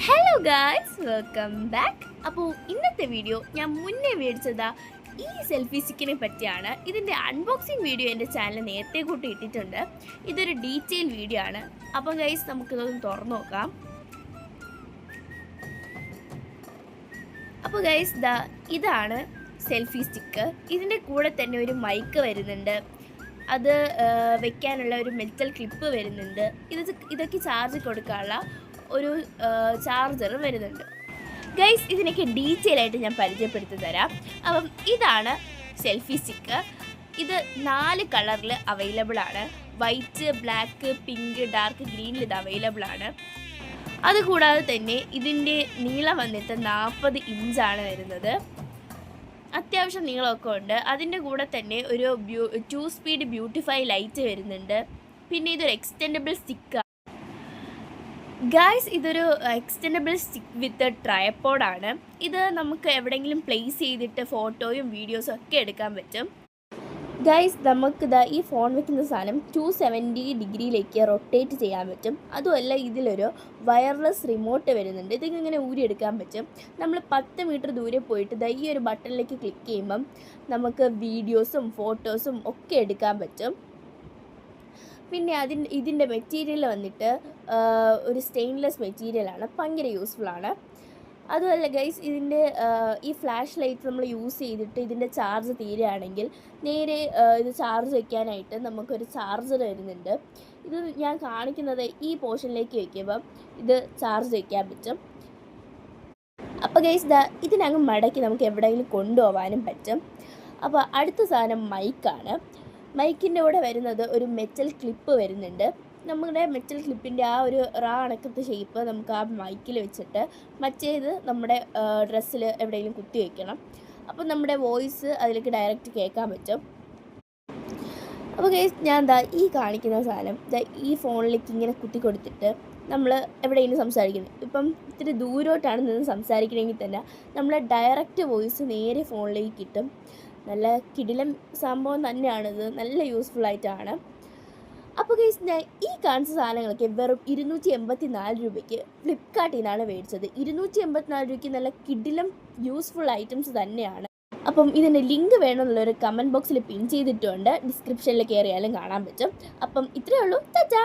Hello guys, welcome back. അപ്പോൾ ഇന്നത്തെ video ഞാൻ മുന്നേ മേടിച്ചതാ ഈ സെൽഫി സ്റ്റിക്കിനെ പറ്റിയാണ്. ഇതിൻ്റെ അൺബോക്സിങ് വീഡിയോ എൻ്റെ ചാനൽ നേരത്തെ കൂട്ടി ഇട്ടിട്ടുണ്ട്. ഇതൊരു ഡീറ്റെയിൽ വീഡിയോ ആണ്. അപ്പോൾ ഗൈസ്, നമുക്കിതൊന്ന് തുറന്നു നോക്കാം. അപ്പോൾ ഗൈസ്, ഇതാണ് സെൽഫി സ്റ്റിക്ക്. ഇതിൻ്റെ കൂടെ തന്നെ ഒരു മൈക്ക് വരുന്നുണ്ട്. അത് വെക്കാനുള്ള ഒരു മെറ്റൽ ക്ലിപ്പ് വരുന്നുണ്ട്. ഇതൊക്കെ ചാർജ് കൊടുക്കാനുള്ള ഒരു ചാർജർ വരുന്നുണ്ട്. ഗൈസ്, ഇതിനൊക്കെ ഡീറ്റെയിൽ ആയിട്ട് ഞാൻ പരിചയപ്പെടുത്തി തരാം. അപ്പം ഇതാണ് സെൽഫി സ്റ്റിക്ക്. ഇത് 4 കളറിൽ അവൈലബിൾ ആണ്. വൈറ്റ്, ബ്ലാക്ക്, പിങ്ക്, ഡാർക്ക് ഗ്രീനിൽ ഇത് അവൈലബിൾ ആണ്. അതുകൂടാതെ തന്നെ ഇതിൻ്റെ നീളം വന്നിട്ട് 40 ഇഞ്ചാണ് വരുന്നത്. അത്യാവശ്യം നീളമൊക്കെ ഉണ്ട്. അതിൻ്റെ കൂടെ തന്നെ ഒരു 2 സ്പീഡ് ബ്യൂട്ടിഫൈ ലൈറ്റ് വരുന്നുണ്ട്. പിന്നെ ഇതൊരു എക്സ്റ്റെൻഡബിൾ സ്റ്റിക്ക്. ഗായ്സ്, ഇതൊരു എക്സ്റ്റെൻഡബിൾ സ്റ്റിക്ക് വിത്ത് ട്രൈപോഡാണ്. ഇത് നമുക്ക് എവിടെയെങ്കിലും പ്ലേസ് ചെയ്തിട്ട് ഫോട്ടോയും വീഡിയോസും ഒക്കെ എടുക്കാൻ പറ്റും. ഗായ്സ്, നമുക്കിത് ഈ ഫോൺ വെക്കുന്ന സാധനം 270 ഡിഗ്രിയിലേക്ക് റൊട്ടേറ്റ് ചെയ്യാൻ പറ്റും. അതുമല്ല, ഇതിലൊരു വയർലെസ് റിമോട്ട് വരുന്നുണ്ട്. ഇതിങ്ങനെ ഊരിയെടുക്കാൻ പറ്റും. നമ്മൾ 10 മീറ്റർ ദൂരെ പോയിട്ട് ഈ ഒരു ബട്ടണിലേക്ക് ക്ലിക്ക് ചെയ്യുമ്പം നമുക്ക് വീഡിയോസും ഫോട്ടോസും ഒക്കെ എടുക്കാൻ പറ്റും. പിന്നെ ഇതിൻ്റെ മെറ്റീരിയൽ വന്നിട്ട് ഒരു സ്റ്റെയിൻലെസ് മെറ്റീരിയലാണ്. ഭയങ്കര യൂസ്ഫുള്ളാണ്. അതുമല്ല ഗൈസ്, ഇതിൻ്റെ ഈ ഫ്ലാഷ് ലൈറ്റ് നമ്മൾ യൂസ് ചെയ്തിട്ട് ഇതിൻ്റെ ചാർജ് തീരുകയാണെങ്കിൽ നേരെ ഇത് ചാർജ് വയ്ക്കാനായിട്ട് നമുക്കൊരു ചാർജർ വരുന്നുണ്ട്. ഇത് ഞാൻ കാണിക്കുന്നത് ഈ പോർഷനിലേക്ക് വയ്ക്കുമ്പം ഇത് ചാർജ് വയ്ക്കാൻ പറ്റും. അപ്പോൾ ഗൈസ്, ഇതിനങ്ങ് മടക്കി നമുക്ക് എവിടെയെങ്കിലും കൊണ്ടുപോകാനും പറ്റും. അപ്പോൾ അടുത്ത സാധനം മൈക്കാണ്. മൈക്കിൻ്റെ കൂടെ വരുന്നത് ഒരു മെറ്റൽ ക്ലിപ്പ് വരുന്നുണ്ട്. നമ്മുടെ മെറ്റൽ ക്ലിപ്പിൻ്റെ ആ ഒരു അണക്കത്തെ ഷേപ്പ് നമുക്ക് ആ മൈക്കിൽ വെച്ചിട്ട് മറ്റേത് നമ്മുടെ ഡ്രസ്സിൽ എവിടെയെങ്കിലും കുത്തി വയ്ക്കണം. അപ്പോൾ നമ്മുടെ വോയിസ് അതിലേക്ക് ഡയറക്റ്റ് കേൾക്കാൻ പറ്റും. അപ്പോൾ ഗൈസ്, ഞാൻ ഈ കാണിക്കുന്ന സാധനം ഈ ഫോണിലേക്ക് ഇങ്ങനെ കുത്തി കൊടുത്തിട്ട് നമ്മൾ എവിടെയെങ്കിലും സംസാരിക്കുന്നത്, ഇപ്പം ഇത്തിരി ദൂരോട്ടാണ് നിന്ന് സംസാരിക്കണമെങ്കിൽ തന്നെ നമ്മൾ ഡയറക്റ്റ് വോയിസ് നേരെ ഫോണിലേക്ക് കിട്ടും. നല്ല കിടിലം സംഭവം തന്നെയാണിത്. നല്ല യൂസ്ഫുള്ളായിട്ടാണ്. അപ്പോൾ ഗൈസ്, ഞാൻ ഈ കാണിച്ച സാധനങ്ങളൊക്കെ വെറും 284 രൂപയ്ക്ക് ഫ്ലിപ്കാർട്ടിൽ നിന്നാണ് മേടിച്ചത്. 284 രൂപയ്ക്ക് നല്ല കിടിലം യൂസ്ഫുൾ ഐറ്റംസ് തന്നെയാണ്. അപ്പം ഇതിൻ്റെ ലിങ്ക് വേണമെന്നുള്ളൊരു കമൻറ്റ് ബോക്സിൽ പിൻ ചെയ്തിട്ടുണ്ട്. ഡിസ്ക്രിപ്ഷനിൽ കയറിയാലും കാണാൻ പറ്റും. അപ്പം ഇത്രയേ ഉള്ളൂ. ടാറ്റാ.